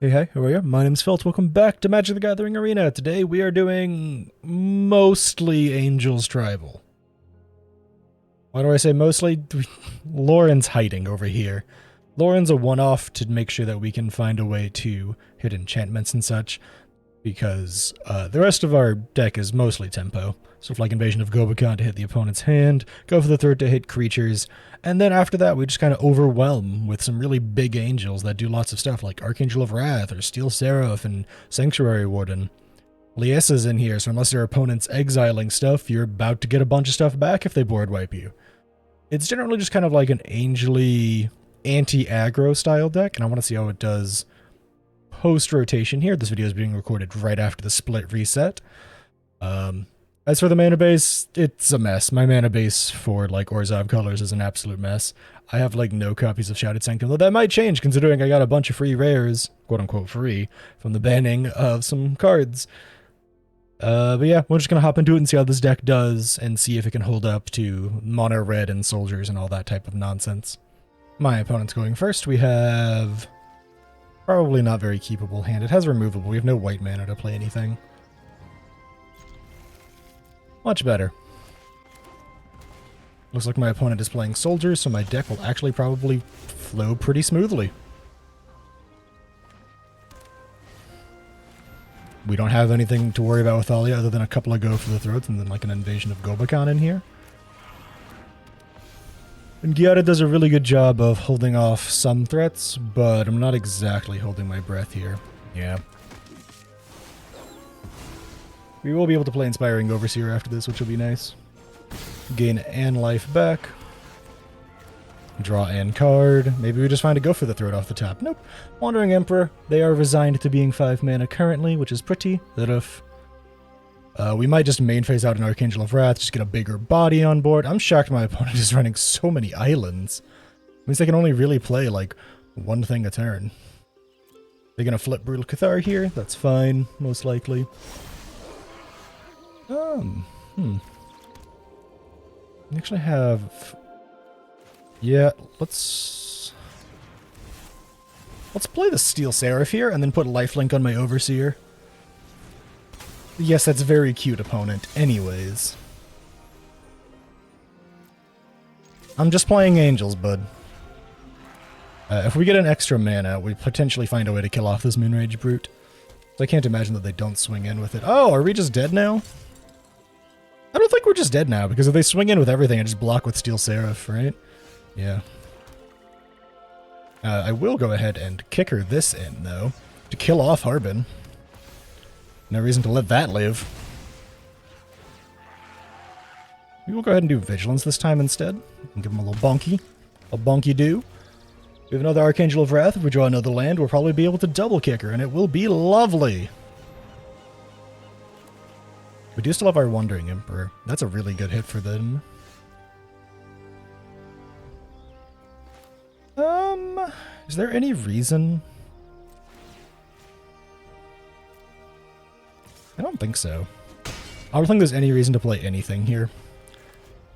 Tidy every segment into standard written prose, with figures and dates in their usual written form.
Hey, how are you? My name's Felt. Welcome back to Magic the Gathering Arena. Today we are doing mostly Angels Tribal. Why do I say mostly? Lauren's hiding over here. Lauren's a one-off to make sure that we can find a way to hit enchantments and such, because the rest of our deck is mostly tempo. Stuff like Invasion of Gobakhan to hit the opponent's hand, go for the third to hit creatures, and then after that we just kind of overwhelm with some really big angels that do lots of stuff, like Archangel of Wrath or Steel Seraph and Sanctuary Warden. Liesa's in here, so unless your opponent's exiling stuff, you're about to get a bunch of stuff back if they board wipe you. It's generally just kind of like an angely anti-aggro style deck, and I want to see how it does post-rotation here. This video is being recorded right after the split reset. As for the mana base, it's a mess. My mana base for, like, Orzhov Colors is an absolute mess. I have, like, no copies of Shrouded Sanctum, though that might change considering I got a bunch of free rares, quote-unquote free, from the banning of some cards. But yeah, we're just gonna hop into it and see how this deck does, and see if it can hold up to mono red and soldiers and all that type of nonsense. My opponent's going first. We have probably not very keepable hand. It has removable. We have no white mana to play anything. Much better. Looks like my opponent is playing soldiers, so my deck will actually probably flow pretty smoothly. We don't have anything to worry about with Thalia other than a couple of Go for the Throats and then like an Invasion of Gobakhan in here. And Giada does a really good job of holding off some threats, but I'm not exactly holding my breath here. Yeah. We will be able to play Inspiring Overseer after this, which will be nice. Gain an life back. Draw an card. Maybe we just find a Go for the Throat off the top. Nope. Wandering Emperor. They are resigned to being 5 mana currently, which is pretty rough. We might just main phase out an Archangel of Wrath, just get a bigger body on board. I'm shocked my opponent is running so many islands. It means they can only really play, like, one thing a turn. They're gonna flip Brutal Cathar here. That's fine, most likely. We actually have... Yeah, let's play the Steel Seraph here, and then put Lifelink on my Overseer. Yes, that's very cute, opponent. Anyways. I'm just playing Angels, bud. If we get an extra mana, we potentially find a way to kill off this Moonrage Brute. So I can't imagine that they don't swing in with it. Oh, are we just dead now? I don't think we're just dead now, because if they swing in with everything, I just block with Steel Seraph, right? Yeah. I will go ahead and kicker this in, though, to kill off Harbin. No reason to let that live. We will go ahead and do Vigilance this time instead, and give him a little bonky. A bonky-do. We have another Archangel of Wrath. If we draw another land, we'll probably be able to double kicker, and it will be lovely. We do still have our Wandering Emperor. That's a really good hit for them. Is there any reason? I don't think so. I don't think there's any reason to play anything here.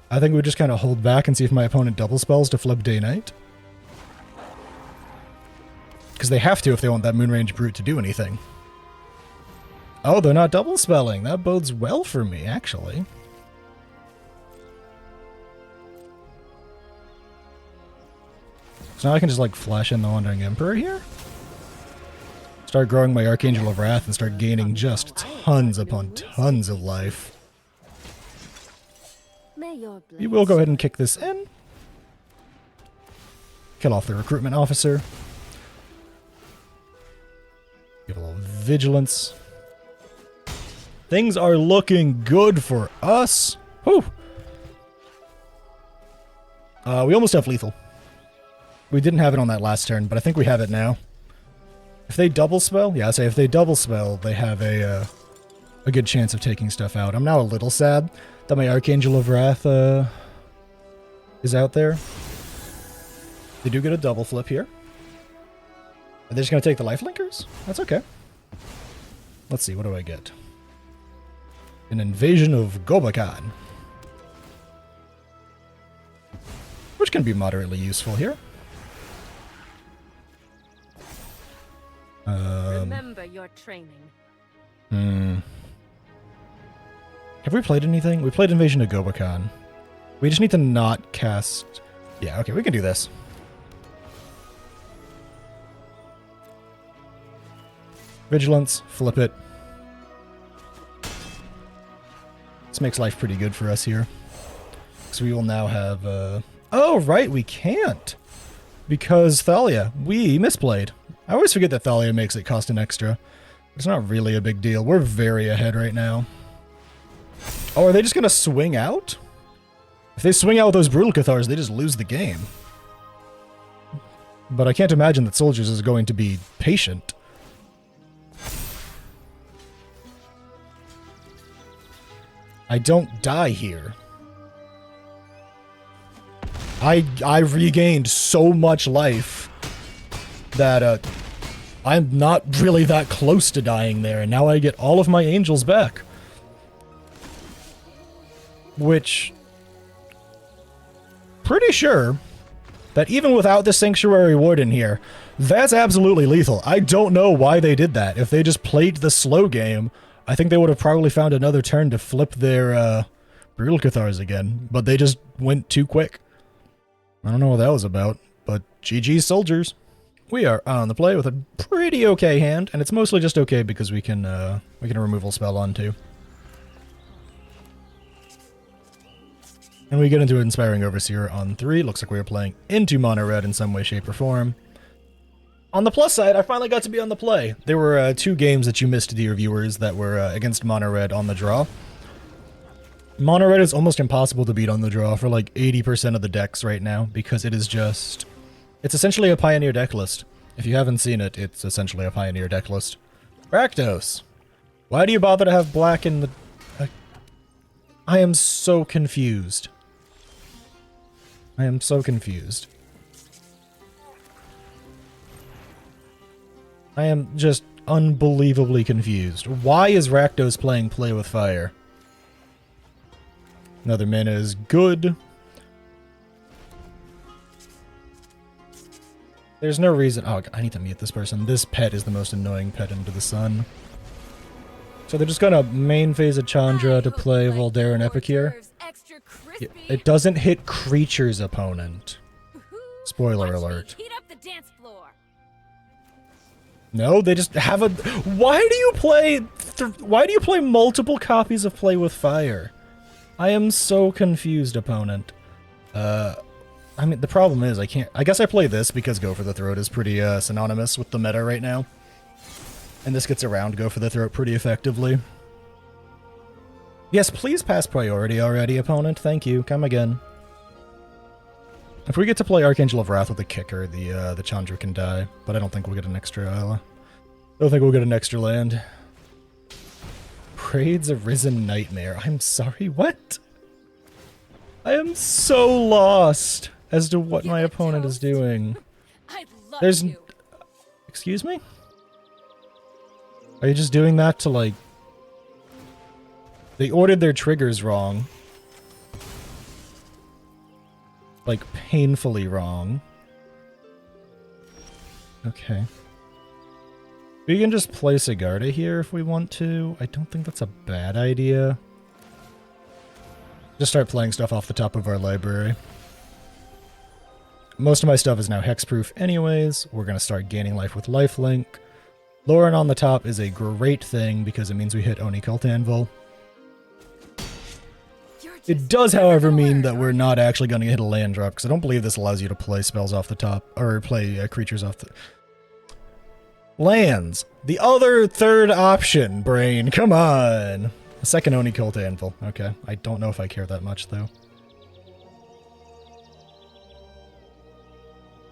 I think we just kind of hold back and see if my opponent double spells to flip Day-Night. Because they have to if they want that Moonrange Brute to do anything. Oh, they're not double spelling. That bodes well for me, actually. So now I can just, like, flash in the Wandering Emperor here. Start growing my Archangel of Wrath and start gaining just tons upon tons of life. We will go ahead and kick this in. Kill off the Recruitment Officer. Give a little Vigilance. Things are looking good for us. Whew. We almost have lethal. We didn't have it on that last turn, but I think we have it now. If they double spell, yeah, I say if they double spell, they have a good chance of taking stuff out. I'm now a little sad that my Archangel of Wrath is out there. They do get a double flip here. Are they just going to take the lifelinkers? That's okay. Let's see, what do I get? An Invasion of Gobakhan. Which can be moderately useful here. Remember your training. Have we played anything? We played Invasion of Gobakan. We just need to not cast... Yeah, okay, we can do this. Vigilance, flip it. This makes life pretty good for us here. So we will now have... Oh, right, we can't! Because Thalia. We misplayed. I always forget that Thalia makes it cost an extra. It's not really a big deal. We're very ahead right now. Oh, are they just gonna swing out? If they swing out with those Brutal Cathars, they just lose the game. But I can't imagine that Soldiers is going to be patient. I don't die here. I regained so much life that I'm not really that close to dying there, and now I get all of my angels back. Which, pretty sure that even without the Sanctuary Warden here, that's absolutely lethal. I don't know why they did that. If they just played the slow game, I think they would have probably found another turn to flip their Brutal Cathars again, but they just went too quick. I don't know what that was about, but GG Soldiers. We are on the play with a pretty okay hand, and it's mostly just okay because we can a removal spell on too. And we get into Inspiring Overseer on 3. Looks like we are playing into Mono Red in some way, shape, or form. On the plus side, I finally got to be on the play. There were 2 games that you missed, dear viewers, that were against Mono Red on the draw. Mono Red is almost impossible to beat on the draw for like 80% of the decks right now, because it is just... It's essentially a Pioneer deck list. If you haven't seen it, it's essentially a Pioneer deck list. Rakdos! Why do you bother to have black in the... I am so confused. I am so confused. I am just unbelievably confused. Why is Rakdos playing Play with Fire? Another mana is good. There's no reason... Oh, I need to mute this person. This pet is the most annoying pet under the sun. So they're just gonna main phase a Chandra to play Voldaire and Epicure. Yeah, it doesn't hit creature's opponent. Spoiler alert. No, they just have a... Why do you play multiple copies of Play with Fire? I am so confused, opponent. I mean, the problem is I can't... I guess I play this because Go for the Throat is pretty synonymous with the meta right now. And this gets around Go for the Throat pretty effectively. Yes, please pass priority already, opponent. Thank you. Come again. If we get to play Archangel of Wrath with a kicker, the Chandra can die. But I don't think we'll get an extra... I don't think we'll get an extra land. Prade's Arisen Nightmare. I'm sorry, what? I am so lost as to what my opponent is doing. There's... Excuse me? Are you just doing that to, like... They ordered their triggers wrong. Like, painfully wrong. Okay. We can just play Sigarda here if we want to. I don't think that's a bad idea. Just start playing stuff off the top of our library. Most of my stuff is now hexproof anyways. We're going to start gaining life with lifelink. Lauren on the top is a great thing because it means we hit Oni Cult Anvil. It does, however, mean that we're not actually going to hit a land drop, because I don't believe this allows you to play spells off the top, or play creatures off the... Lands! The other third option, brain, come on! A second Oni Cult Anvil, okay. I don't know if I care that much, though.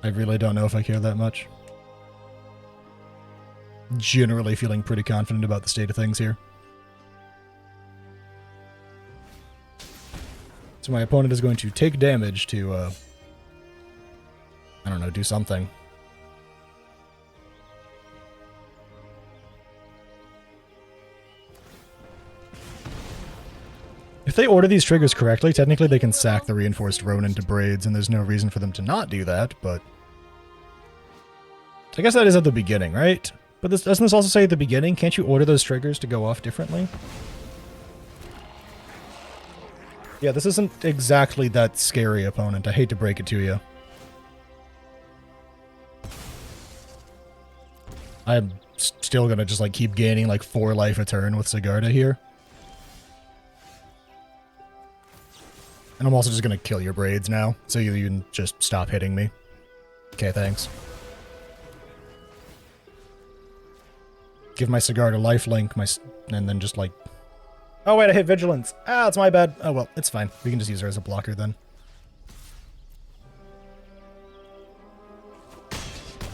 I really don't know if I care that much. Generally feeling pretty confident about the state of things here. So my opponent is going to take damage to, I don't know, do something. If they order these triggers correctly, technically they can sack the Reinforced Ronin to Braids, and there's no reason for them to not do that, but... I guess that is at the beginning, right? But this doesn't this also say at the beginning? Can't you order those triggers to go off differently? Yeah, this isn't exactly that scary opponent. I hate to break it to you. I'm still gonna just like keep gaining like 4 life a turn with Sigarda here. And I'm also just gonna kill your braids now, so you can just stop hitting me. Okay, thanks. Give my Sigarda lifelink, and then just like... Oh wait, I hit Vigilance! Ah, it's my bad! Oh well, it's fine. We can just use her as a blocker then.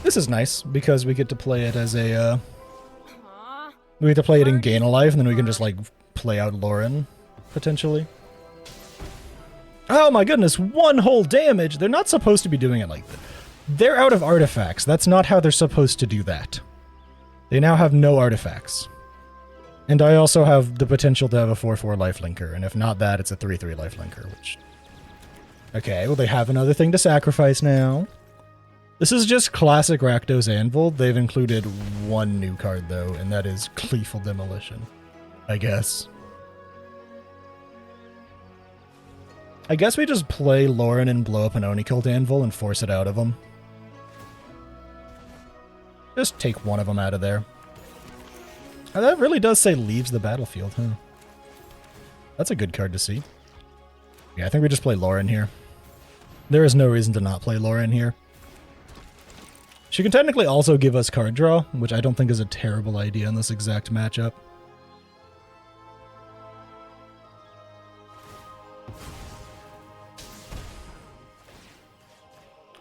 This is nice, because we get to play it as a, we get to play it in Gain a Life, and then we can just, like, play out Lauren, potentially. Oh my goodness, 1 whole damage! They're not supposed to be doing it like that. They're out of artifacts. That's not how they're supposed to do that. They now have no artifacts. And I also have the potential to have a 4/4 lifelinker, and if not that, it's a 3/3 lifelinker, which... Okay, well they have another thing to sacrifice now. This is just classic Rakdos Anvil. They've included 1 new card, though, and that is Cleeful Demolition. I guess. I guess we just play Lauren and blow up an Oni-Cult Anvil and force it out of them. Just take 1 of them out of there. Oh, that really does say leaves the battlefield, huh? That's a good card to see. Yeah, I think we just play Lauren here. There is no reason to not play Lauren here. She can technically also give us card draw, which I don't think is a terrible idea in this exact matchup.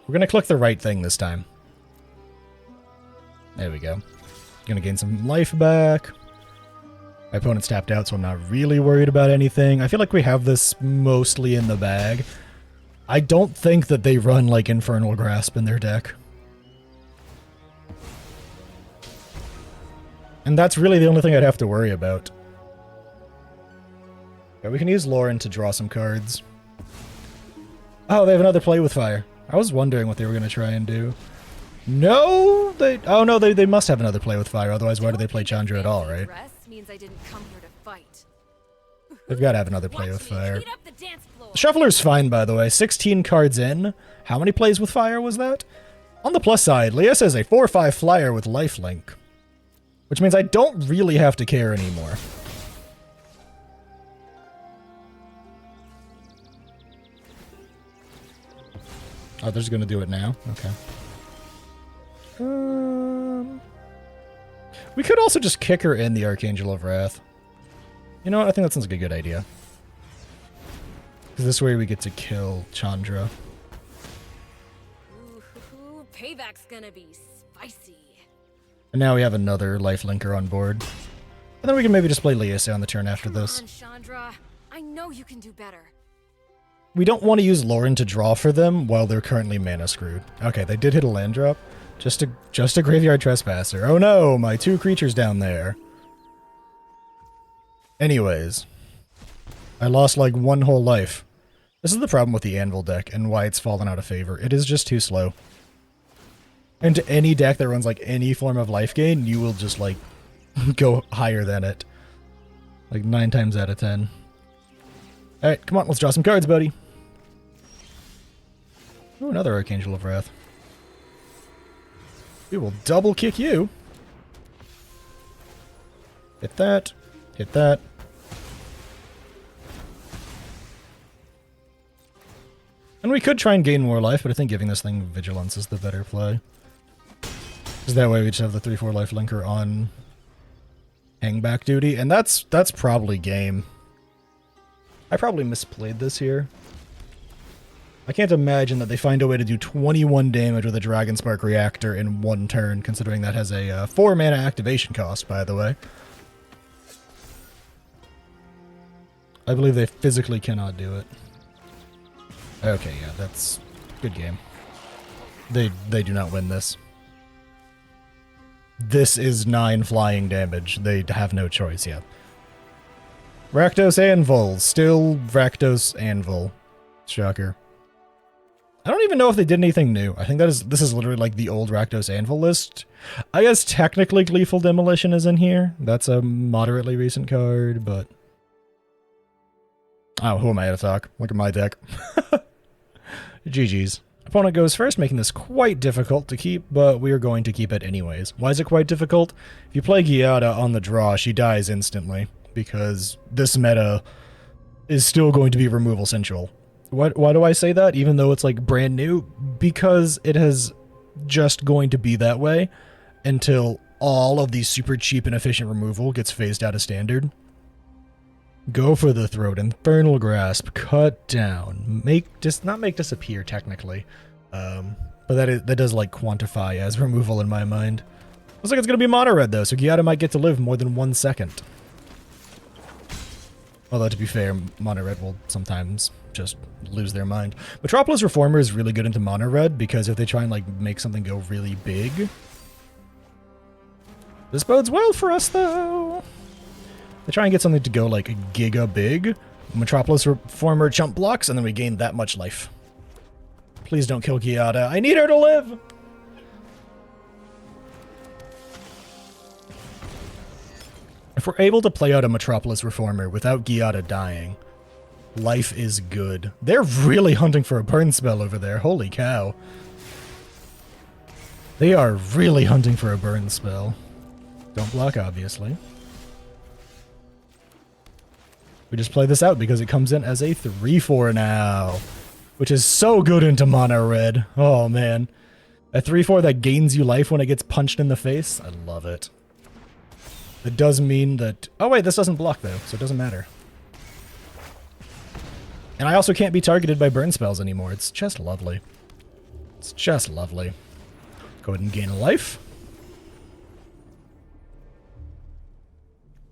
We're gonna click the right thing this time. There we go. Gonna gain some life back. My opponent's tapped out, so I'm not really worried about anything. I feel like we have this mostly in the bag. I don't think that they run, like, Infernal Grasp in their deck. And that's really the only thing I'd have to worry about. Yeah, we can use Lauren to draw some cards. Oh, they have another play with fire. I was wondering what they were going to try and do. No! Oh no, they must have another play with fire, otherwise why do they play Chandra at all, right? Means I didn't come here to fight. They've got to have another play with fire. The Shuffler's fine, by the way. 16 cards in. How many plays with fire was that? On the plus side, Leah says a 4/5 flyer with lifelink. Which means I don't really have to care anymore. Oh, they're just going to do it now? Okay. We could also just kick her in the Archangel of Wrath. You know what? I think that sounds like a good idea. Because this way we get to kill Chandra. Ooh, payback's gonna be spicy. And now we have another lifelinker on board. And then we can maybe just play Leasa on the turn after this. Come on, Chandra. I know you can do better. We don't want to use Lauren to draw for them while they're currently mana screwed. Okay, they did hit a land drop. Just a Graveyard Trespasser. Oh no, my 2 creatures down there. Anyways. I lost like 1 whole life. This is the problem with the Anvil deck and why it's fallen out of favor. It is just too slow. And to any deck that runs like any form of life gain, you will just like go higher than it. Like 9 times out of 10. Alright, come on, let's draw some cards, buddy. Ooh, another Archangel of Wrath. We will double kick you. Hit that. Hit that. And we could try and gain more life, but I think giving this thing Vigilance is the better play. Because that way we just have the 3/4 life linker on hangback duty, and that's probably game. I probably misplayed this here. I can't imagine that they find a way to do 21 damage with a Dragonspark Reactor in 1 turn, considering that has a 4 mana activation cost, by the way. I believe they physically cannot do it. Okay, yeah, that's good game. They do not win this. This is 9 flying damage. They have no choice, yeah. Rakdos Anvil. Still Rakdos Anvil. Shocker. I don't even know if they did anything new. I think this is literally like the old Rakdos Anvil list. I guess technically Gleeful Demolition is in here. That's a moderately recent card, but... Oh, who am I to talk? Look at my deck. GG's. Opponent goes first, making this quite difficult to keep, but we are going to keep it anyways. Why is it quite difficult? If you play Giada on the draw, she dies instantly, because this meta is still going to be removal central. Why do I say that, even though it's like brand new? Because it is just going to be that way until all of the super cheap and efficient removal gets phased out of standard. Go for the throat, Infernal Grasp, cut down, not make disappear technically, but that does like quantify as removal in my mind. Looks like it's gonna be mono red though, so Giada might get to live more than 1 second. Although to be fair, mono red will sometimes just lose their mind. Metropolis Reformer is really good into mono red because if they try and like make something go really big, this bodes well for us though. They try and get something to go like giga big. Metropolis Reformer chump blocks, and then we gain that much life. Please don't kill Giada. I need her to live! If we're able to play out a Metropolis Reformer without Giada dying, life is good. They're really hunting for a burn spell over there. Holy cow. They are really hunting for a burn spell. Don't block, obviously. We just play this out because it comes in as a 3/4 now, which is so good into mono red. Oh man. A 3/4 that gains you life when it gets punched in the face. I love it. It does mean that... Oh wait, this doesn't block though, so it doesn't matter. And I also can't be targeted by burn spells anymore. It's just lovely. It's just lovely. Go ahead and gain a life.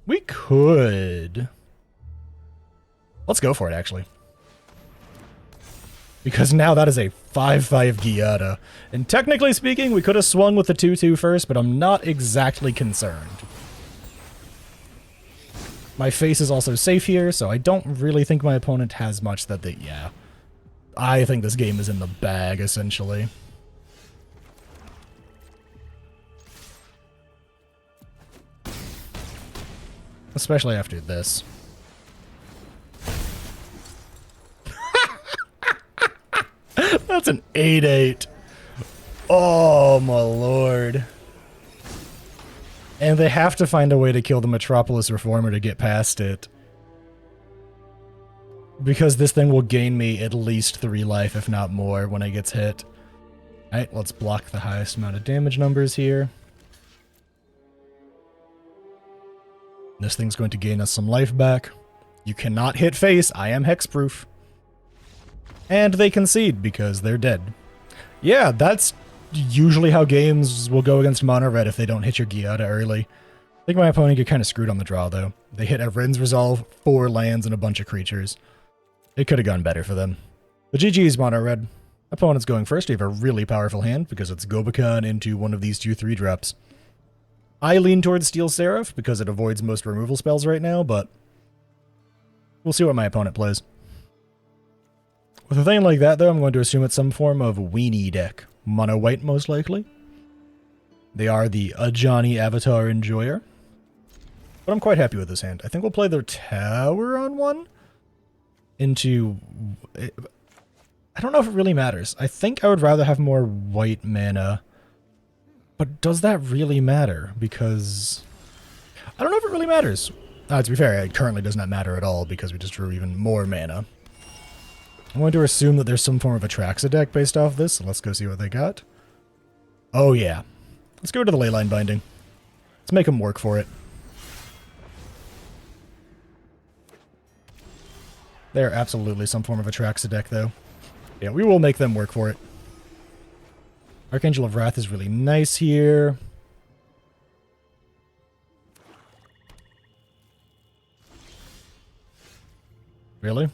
We could... Let's go for it, actually. Because now that is a 5/5 Giada. And technically speaking, we could have swung with the 2/2 first, but I'm not exactly concerned. My face is also safe here, so I don't really think my opponent has much that they... Yeah. I think this game is in the bag, essentially. Especially after this. That's an 8/8. Oh, my lord. And they have to find a way to kill the Metropolis Reformer to get past it. Because this thing will gain me at least 3 life, if not more, when it gets hit. Alright, let's block the highest amount of damage numbers here. This thing's going to gain us some life back. You cannot hit face. I am hexproof. And they concede because they're dead. Yeah, that's usually how games will go against mono red if they don't hit your Giada early. I think my opponent get kind of screwed on the draw though. They hit a Rin's Resolve, 4 lands, and a bunch of creatures. It could have gone better for them. But GG's mono red. Opponent's going first. We have a really powerful hand because it's Gobekhan into one of these 2/3 drops. I lean towards Steel Seraph because it avoids most removal spells right now, but we'll see what my opponent plays. With a thing like that, though, I'm going to assume it's some form of weenie deck. Mono white, most likely. They are the Ajani Avatar Enjoyer. But I'm quite happy with this hand. I think we'll play their tower on one. Into... I don't know if it really matters. I think I would rather have more white mana. But does that really matter? Because... I don't know if it really matters. To be fair, it currently does not matter at all because we just drew even more mana. I'm going to assume that there's some form of Atraxa deck based off this, so let's go see what they got. Oh yeah. Let's go to the Leyline Binding. Let's make them work for it. They're absolutely some form of Atraxa deck, though. Yeah, we will make them work for it. Archangel of Wrath is really nice here. Really?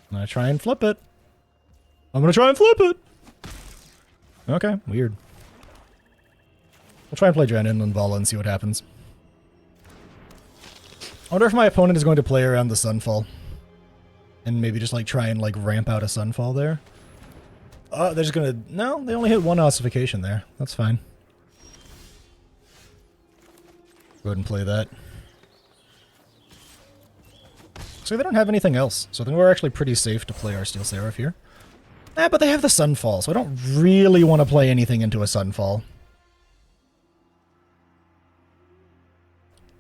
I'm gonna try and flip it. Okay, weird. We'll try and play Dragon Inland Vala and see what happens. I wonder if my opponent is going to play around the Sunfall. And maybe just like try and like ramp out a Sunfall there. they're just gonna... No, they only hit one ossification there. That's fine. Go ahead and play that. So they don't have anything else, so I think we're actually pretty safe to play our Steel Seraph here. But they have the Sunfall, so I don't really want to play anything into a Sunfall.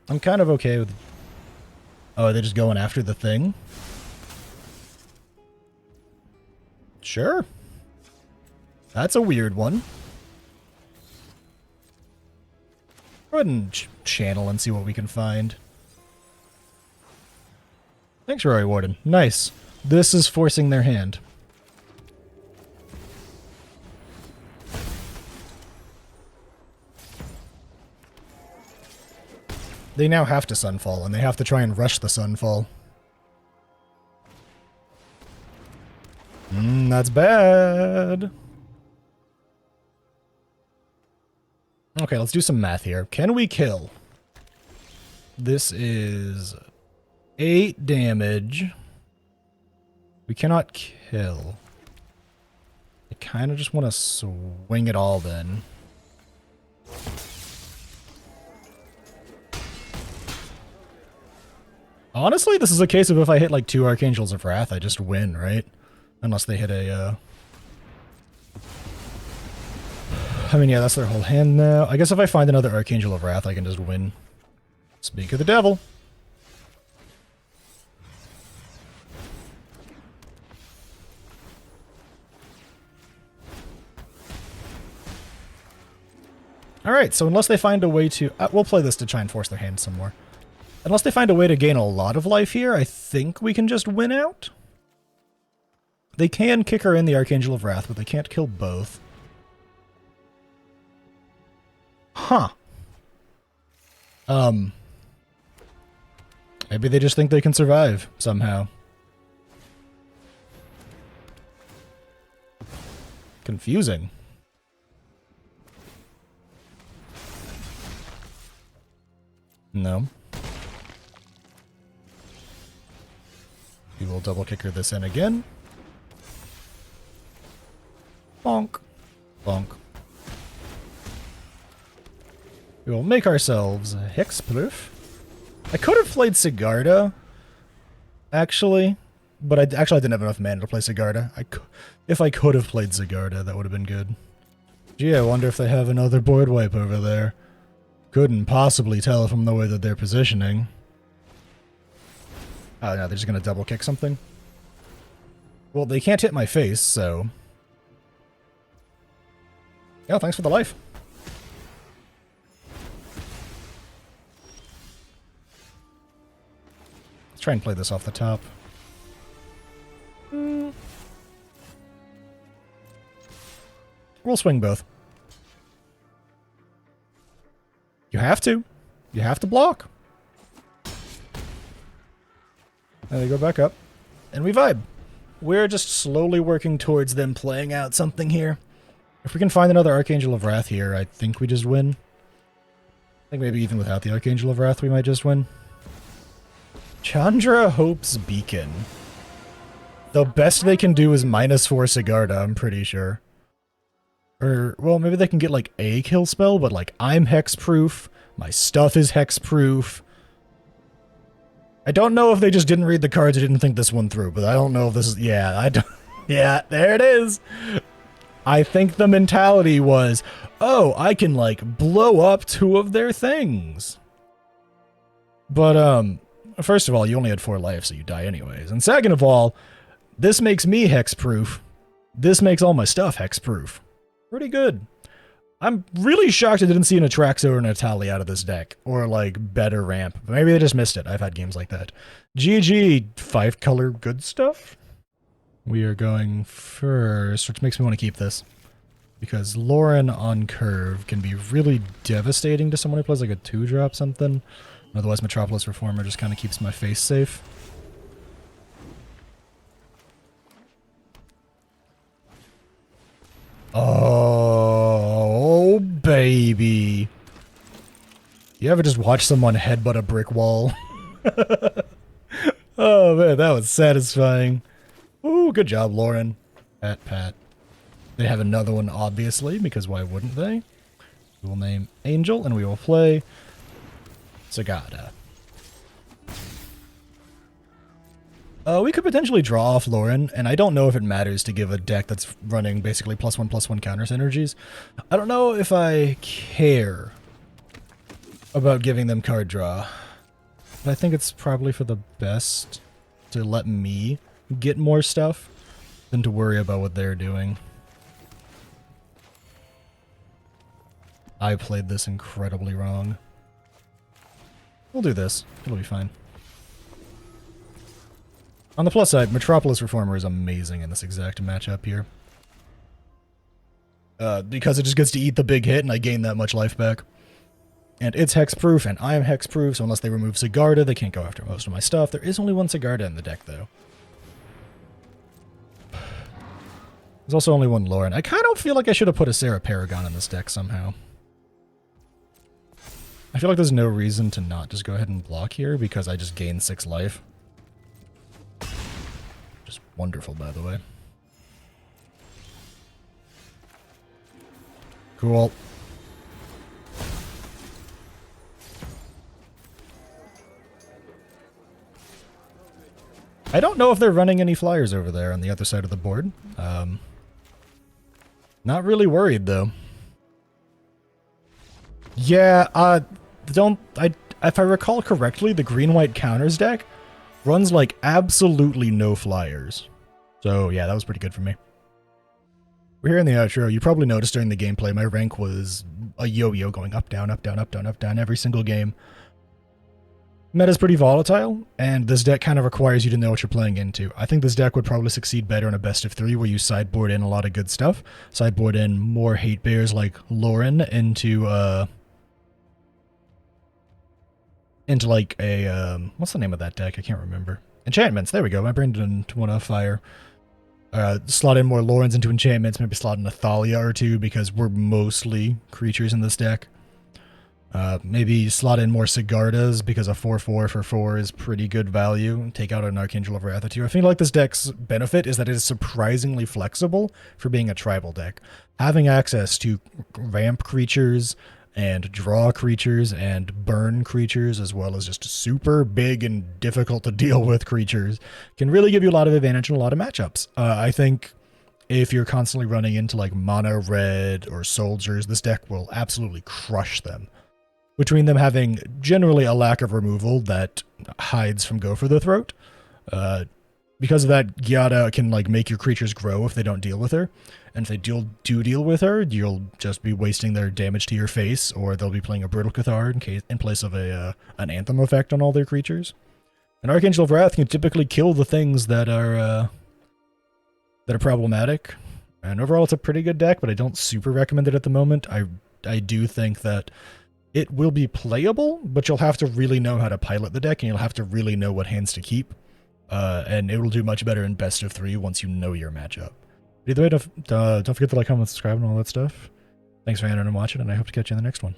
I'm kind of okay with... Oh, are they just going after the thing? Sure. That's a weird one. Go ahead and channel and see what we can find. Thanks, Rory Warden. Nice. This is forcing their hand. They now have to Sunfall, and they have to try and rush the Sunfall. That's bad. Okay, let's do some math here. Can we kill? This is 8 damage. We cannot kill. I kind of just want to swing it all then. Honestly, this is a case of if I hit like 2 Archangels of Wrath, I just win, right? Unless they hit a, I mean, yeah, that's their whole hand now. I guess if I find another Archangel of Wrath, I can just win. Speak of the devil. Alright, so unless they find a way to... we'll play this to try and force their hand some more. Unless they find a way to gain a lot of life here, I think we can just win out. They can kick her in the Archangel of Wrath, but they can't kill both. Huh. Maybe they just think they can survive, somehow. Confusing. No. We will double kicker this in again. Bonk. Bonk. We will make ourselves a Hexproof. I could have played Sigarda, actually, but I didn't have enough mana to play Sigarda. If I could have played Sigarda, that would have been good. Gee, I wonder if they have another board wipe over there. Couldn't possibly tell from the way that they're positioning. Oh, no, they're just going to double kick something? Well, they can't hit my face, so... Yeah, thanks for the life. Let's try and play this off the top. We'll swing both. You have to. You have to block. And they go back up. And we vibe. We're just slowly working towards them playing out something here. If we can find another Archangel of Wrath here, I think we just win. I think maybe even without the Archangel of Wrath, we might just win. Chandra Hope's Beacon. The best they can do is -4 Sigarda, I'm pretty sure. Or, well, maybe they can get, like, a kill spell, but, like, I'm hexproof, my stuff is hexproof. I don't know if they just didn't read the cards or didn't think this one through, but I don't know if this is... Yeah, I don't... Yeah, there it is! I think the mentality was, oh, I can, like, blow up 2 of their things. But, first of all, you only had 4 life, so you die anyways. And second of all, this makes me hexproof. This makes all my stuff hexproof. Pretty good. I'm really shocked I didn't see an Atraxo or an Atali out of this deck. Or, like, better ramp. Maybe they just missed it. I've had games like that. GG, 5-color good stuff. We are going first, which makes me want to keep this. Because Lauren on curve can be really devastating to someone who plays, like, a 2-drop something. Otherwise, Metropolis Reformer just kind of keeps my face safe. Oh, baby. You ever just watch someone headbutt a brick wall? Oh, man, that was satisfying. Ooh, good job, Lauren. Pat, pat. They have another one, obviously, because why wouldn't they? We will name Angel, and we will play Sagada. We could potentially draw off Lauren, and I don't know if it matters to give a deck that's running basically +1/+1 counter synergies. I don't know if I care about giving them card draw, but I think it's probably for the best to let me get more stuff than to worry about what they're doing. I played this incredibly wrong. We'll do this. It'll be fine. On the plus side, Metropolis Reformer is amazing in this exact matchup here. Because it just gets to eat the big hit and I gain that much life back. And it's hexproof, and I am hexproof, so unless they remove Sigarda, they can't go after most of my stuff. There is only one Sigarda in the deck, though. There's also only one Lauren. I kind of feel like I should have put a Sarah Paragon in this deck somehow. I feel like there's no reason to not just go ahead and block here, because I just gained 6 life. Just wonderful, by the way. Cool. I don't know if they're running any flyers over there on the other side of the board. Not really worried, though. Yeah, if I recall correctly, the green-white counters deck runs like absolutely no flyers. So yeah, that was pretty good for me. We're here in the outro. You probably noticed during the gameplay my rank was a yo-yo going up, down, up, down, up, down, up, down every single game. Meta's pretty volatile, and this deck kind of requires you to know what you're playing into. I think this deck would probably succeed better in a best of 3 where you sideboard in a lot of good stuff. Sideboard in more hate bears like Lauren into like a, what's the name of that deck? I can't remember. Enchantments, there we go. My brain didn't want to fire. Slot in more Laurens into enchantments, maybe slot in a Thalia or two because we're mostly creatures in this deck. Maybe slot in more Sigardas because a 4/4 for 4 is pretty good value. Take out an Archangel of Wrath or two. I feel like this deck's benefit is that it is surprisingly flexible for being a tribal deck. Having access to ramp creatures and draw creatures and burn creatures, as well as just super big and difficult to deal with creatures, can really give you a lot of advantage in a lot of matchups. I think if you're constantly running into like mono red or soldiers, this deck will absolutely crush them. Between them having generally a lack of removal that hides from Go for the Throat. Because of that, Gyada can like make your creatures grow if they don't deal with her. And if they do deal with her, you'll just be wasting their damage to your face, or they'll be playing a Brittle Cathar in place of an Anthem effect on all their creatures. An Archangel of Wrath can typically kill the things that are problematic. And overall, it's a pretty good deck, but I don't super recommend it at the moment. I do think that it will be playable, but you'll have to really know how to pilot the deck, and you'll have to really know what hands to keep. And it will do much better in best of 3 once you know your matchup. Either way, don't forget to like, comment, subscribe, and all that stuff. Thanks for hanging out and watching, and I hope to catch you in the next one.